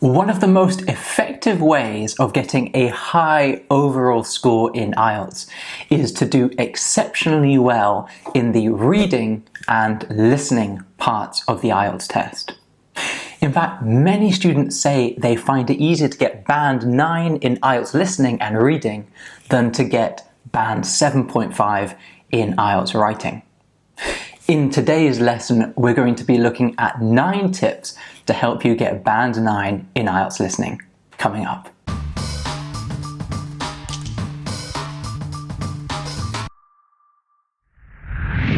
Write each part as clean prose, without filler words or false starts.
One of the most effective ways of getting a high overall score in IELTS is to do exceptionally well in the reading and listening parts of the IELTS test. In fact, many students say they find it easier to get band 9 in IELTS listening and reading than to get band 7.5 in IELTS writing. In today's lesson, we're going to be looking at 9 tips to help you get band 9 in IELTS listening, coming up.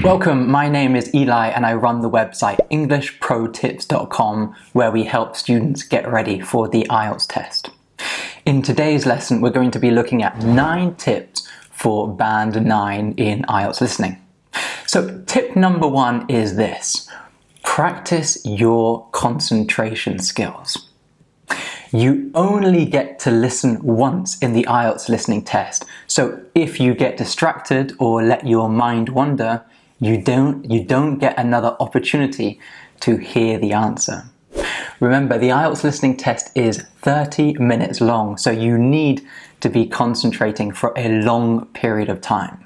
Welcome, my name is Eli and I run the website EnglishProTips.com, where we help students get ready for the IELTS test. In today's lesson, we're going to be looking at 9 tips for band 9 in IELTS listening. So tip number 1 is this: practice your concentration skills. You only get to listen once in the IELTS listening test, so if you get distracted or let your mind wander, you don't get another opportunity to hear the answer. Remember, the IELTS listening test is 30 minutes long, so you need to be concentrating for a long period of time.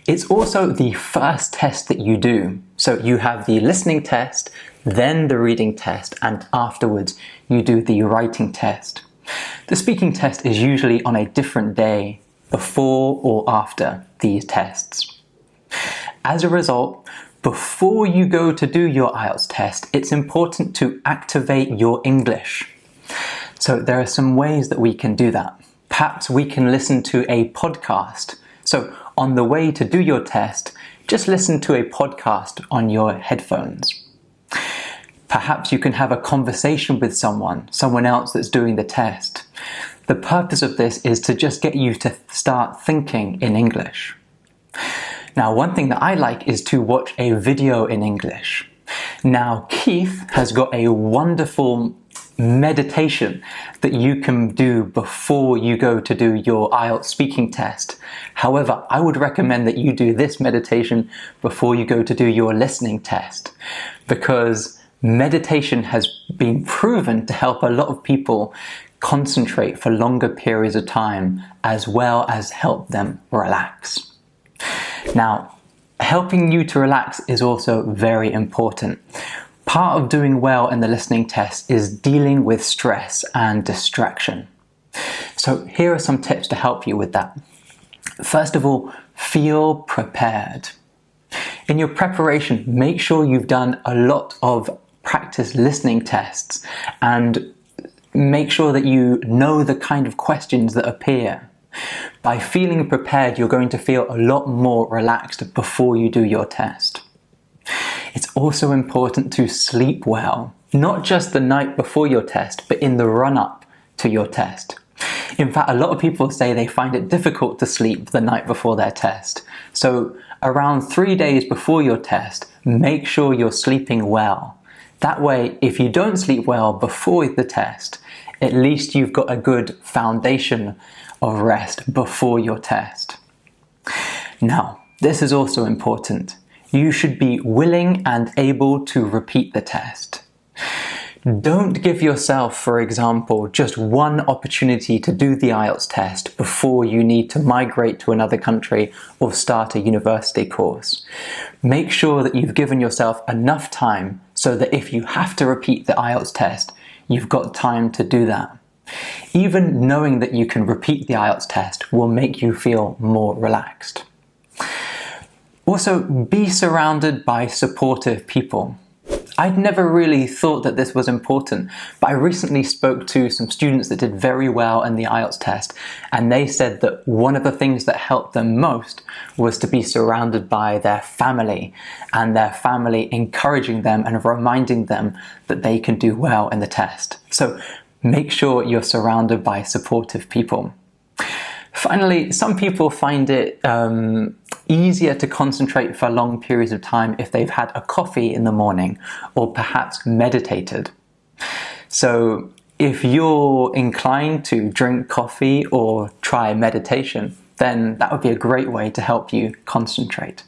It's also the first test that you do. So you have the listening test, then the reading test, and afterwards you do the writing test. The speaking test is usually on a different day, before or after these tests. As a result, before you go to do your IELTS test, it's important to activate your English. So there are some ways that we can do that. Perhaps we can listen to a podcast. So on the way to do your test, just listen to a podcast on your headphones. Perhaps you can have a conversation with someone else that's doing the test. The purpose of this is to just get you to start thinking in English. Now, one thing that I like is to watch a video in English. Now, Keith has got a wonderful meditation that you can do before you go to do your IELTS speaking test. However, I would recommend that you do this meditation before you go to do your listening test, because meditation has been proven to help a lot of people concentrate for longer periods of time, as well as help them relax. Now, helping you to relax is also very important. Part of doing well in the listening test is dealing with stress and distraction. So here are some tips to help you with that. First of all, feel prepared. In your preparation, make sure you've done a lot of practice listening tests and make sure that you know the kind of questions that appear. By feeling prepared, you're going to feel a lot more relaxed before you do your test. It's also important to sleep well, not just the night before your test, but in the run-up to your test. In fact, a lot of people say they find it difficult to sleep the night before their test. So around 3 days before your test, make sure you're sleeping well. That way, if you don't sleep well before the test, at least you've got a good foundation of rest before your test. Now, this is also important. You should be willing and able to repeat the test. Don't give yourself, for example, just one opportunity to do the IELTS test before you need to migrate to another country or start a university course. Make sure that you've given yourself enough time so that if you have to repeat the IELTS test, you've got time to do that. Even knowing that you can repeat the IELTS test will make you feel more relaxed. Also, be surrounded by supportive people. I'd never really thought that this was important, but I recently spoke to some students that did very well in the IELTS test, and they said that one of the things that helped them most was to be surrounded by their family, and their family encouraging them and reminding them that they can do well in the test. So make sure you're surrounded by supportive people. Finally, some people find it easier to concentrate for long periods of time if they've had a coffee in the morning or perhaps meditated. So if you're inclined to drink coffee or try meditation, then that would be a great way to help you concentrate.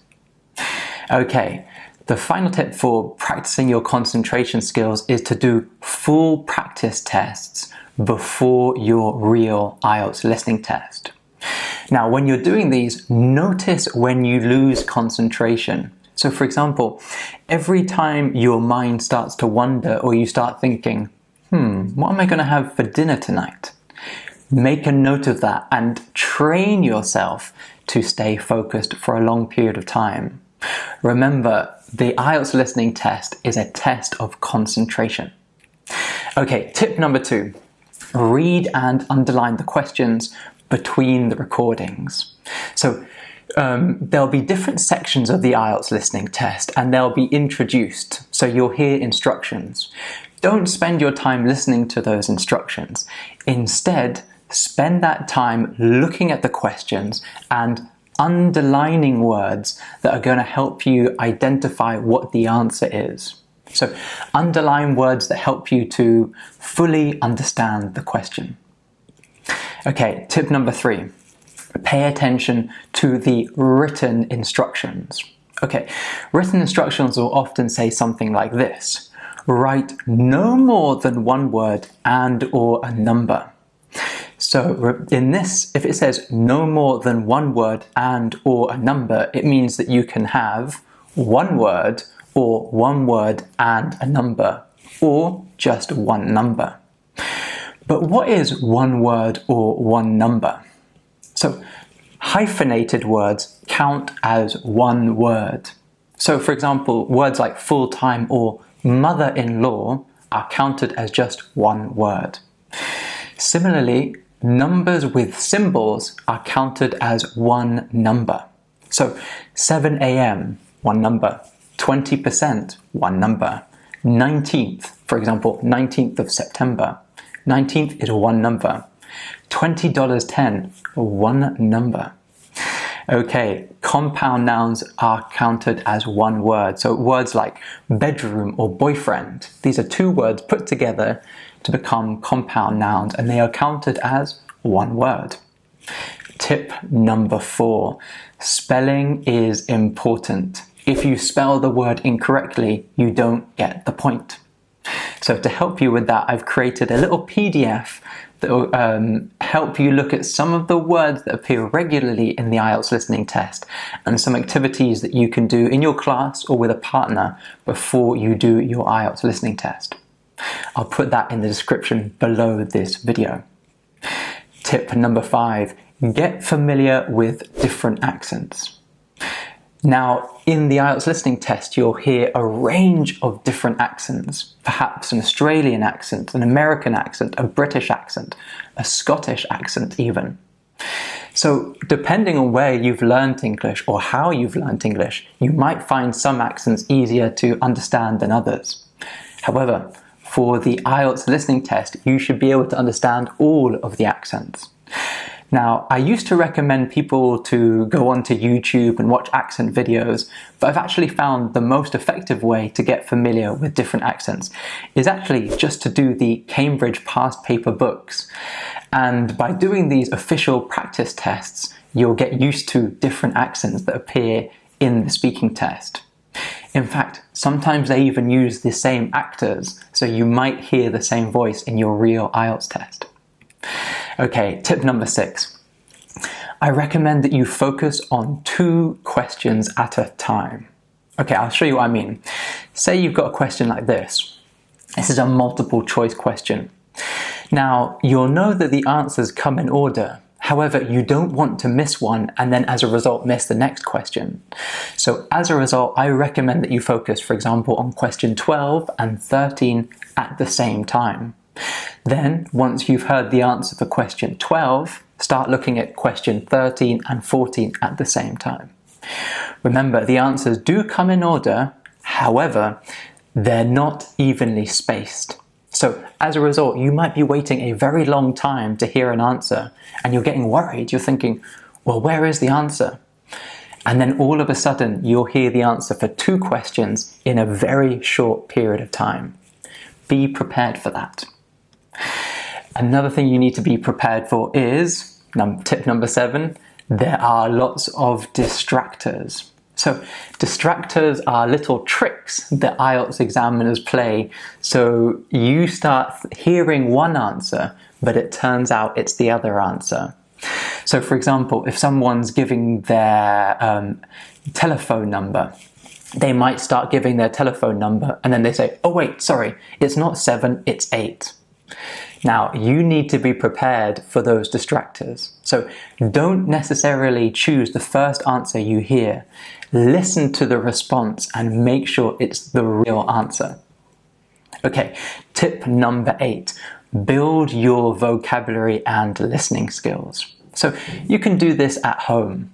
Okay, The final tip for practicing your concentration skills is to do full practice tests before your real IELTS listening test. Now, when you're doing these, notice when you lose concentration. So for example, every time your mind starts to wander or you start thinking, what am I going to have for dinner tonight? Make a note of that and train yourself to stay focused for a long period of time. Remember, the IELTS listening test is a test of concentration. Okay, tip number 2. Read and underline the questions between the recordings. So there'll be different sections of the IELTS listening test and they'll be introduced, so you'll hear instructions. Don't spend your time listening to those instructions. Instead, spend that time looking at the questions and underlining words that are going to help you identify what the answer is. So underline words that help you to fully understand the question. Okay, tip number 3. Pay attention to the written instructions. Okay, written instructions will often say something like this. Write no more than one word and or a number. So in this, if it says no more than one word and or a number, it means that you can have one word or one word and a number, or just one number. But what is one word or one number? So hyphenated words count as one word. So for example, words like full-time or mother-in-law are counted as just one word. Similarly, numbers with symbols are counted as one number. So 7 a.m., one number. 20%, one number. 19th, for example, 19th of September. 19th is one number. $20.10, one number. Okay, compound nouns are counted as one word. So words like bedroom or boyfriend, these are two words put together to become compound nouns and they are counted as one word. Tip number 4, spelling is important. If you spell the word incorrectly, you don't get the point. So to help you with that, I've created a little PDF that will help you look at some of the words that appear regularly in the IELTS listening test and some activities that you can do in your class or with a partner before you do your IELTS listening test. I'll put that in the description below this video. Tip number 5, get familiar with different accents. Now, in the IELTS listening test, you'll hear a range of different accents, perhaps an Australian accent, an American accent, a British accent, a Scottish accent even. So depending on where you've learned English or how you've learned English, you might find some accents easier to understand than others. However, for the IELTS listening test, you should be able to understand all of the accents. Now, I used to recommend people to go onto YouTube and watch accent videos, but I've actually found the most effective way to get familiar with different accents is actually just to do the Cambridge past paper books. And by doing these official practice tests, you'll get used to different accents that appear in the speaking test. In fact, sometimes they even use the same actors, so you might hear the same voice in your real IELTS test. Okay, tip number 6. I recommend that you focus on 2 questions at a time. Okay, I'll show you what I mean. Say you've got a question like this. This is a multiple choice question. Now, you'll know that the answers come in order. However, you don't want to miss one and then as a result miss the next question. So as a result, I recommend that you focus, for example, on question 12 and 13 at the same time. Then, once you've heard the answer for question 12, start looking at question 13 and 14 at the same time. Remember, the answers do come in order, however, they're not evenly spaced. So, as a result, you might be waiting a very long time to hear an answer, and you're getting worried. You're thinking, well, where is the answer? And then all of a sudden, you'll hear the answer for 2 questions in a very short period of time. Be prepared for that. Another thing you need to be prepared for is, tip number 7, there are lots of distractors. So distractors are little tricks that IELTS examiners play, so you start hearing one answer, but it turns out it's the other answer. So for example, if someone's giving their telephone number, they might start giving their telephone number and then they say, oh wait, sorry, it's not 7, it's 8. Now, you need to be prepared for those distractors. So don't necessarily choose the first answer you hear. Listen to the response and make sure it's the real answer. Okay, tip number 8, build your vocabulary and listening skills. So you can do this at home.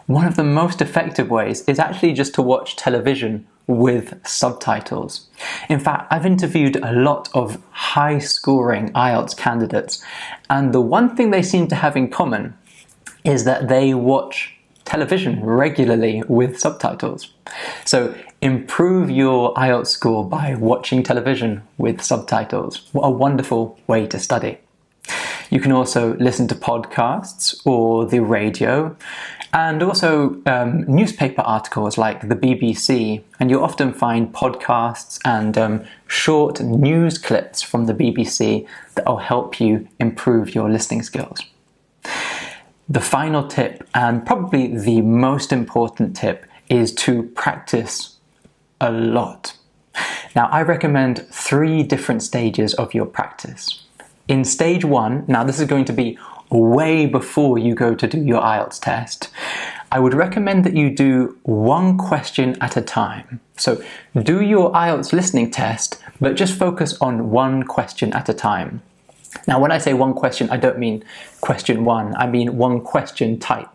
One of the most effective ways is actually just to watch television with subtitles. In fact, I've interviewed a lot of high-scoring IELTS candidates, and the one thing they seem to have in common is that they watch television regularly with subtitles. So improve your IELTS score by watching television with subtitles. What a wonderful way to study. You can also listen to podcasts or the radio, and also newspaper articles like the BBC, and you'll often find podcasts and short news clips from the BBC that will help you improve your listening skills. The final tip, and probably the most important tip, is to practice a lot. Now, I recommend 3 different stages of your practice. In stage 1, now this is going to be way before you go to do your IELTS test, I would recommend that you do one question at a time. So do your IELTS listening test, but just focus on one question at a time. Now, when I say one question, I don't mean question 1, I mean one question type.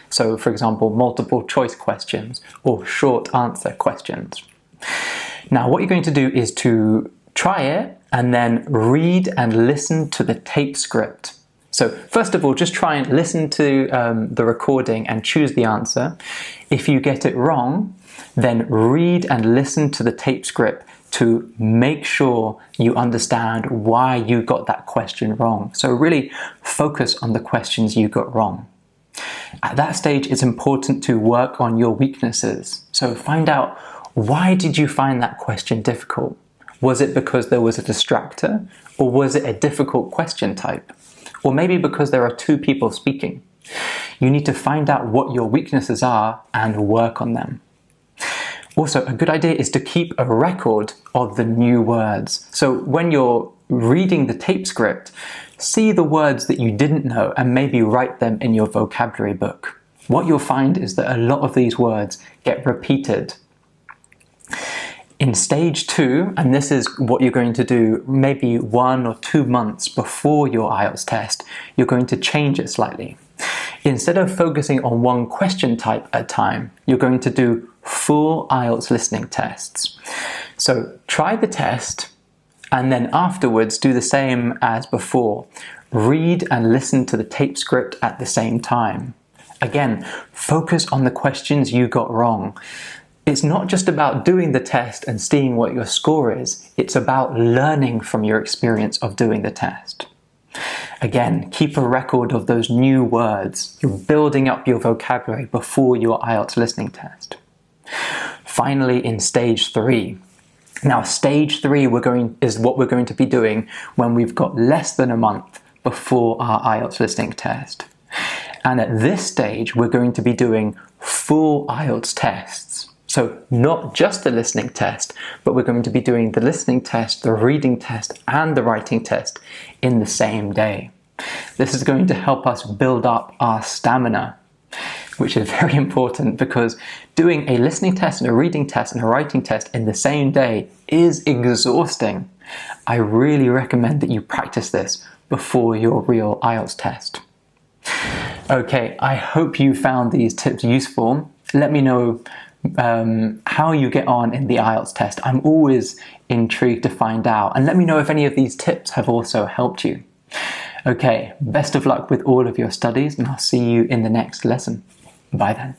So for example, multiple choice questions or short answer questions. Now, what you're going to do is to try it and then read and listen to the tape script. So first of all, just try and listen to the recording and choose the answer. If you get it wrong, then read and listen to the tape script to make sure you understand why you got that question wrong. So really focus on the questions you got wrong. At that stage, it's important to work on your weaknesses. So find out, why did you find that question difficult? Was it because there was a distractor? Or was it a difficult question type? Or maybe because there are 2 people speaking. You need to find out what your weaknesses are and work on them. Also, a good idea is to keep a record of the new words. So when you're reading the tape script, see the words that you didn't know and maybe write them in your vocabulary book. What you'll find is that a lot of these words get repeated. In stage 2, and this is what you're going to do maybe 1 or 2 months before your IELTS test, you're going to change it slightly. Instead of focusing on one question type at a time, you're going to do full IELTS listening tests. So try the test, and then afterwards do the same as before. Read and listen to the tape script at the same time. Again, focus on the questions you got wrong. It's not just about doing the test and seeing what your score is, it's about learning from your experience of doing the test. Again, keep a record of those new words. You're building up your vocabulary before your IELTS listening test. Finally, in stage 3. Now, stage 3 is what we're going to be doing when we've got less than a month before our IELTS listening test. And at this stage, we're going to be doing full IELTS tests. So not just the listening test, but we're going to be doing the listening test, the reading test, and the writing test in the same day. This is going to help us build up our stamina, which is very important because doing a listening test and a reading test and a writing test in the same day is exhausting. I really recommend that you practice this before your real IELTS test. Okay, I hope you found these tips useful. Let me know how you get on in the IELTS test. I'm always intrigued to find out, and let me know if any of these tips have also helped you. Okay, best of luck with all of your studies, and I'll see you in the next lesson. Bye then.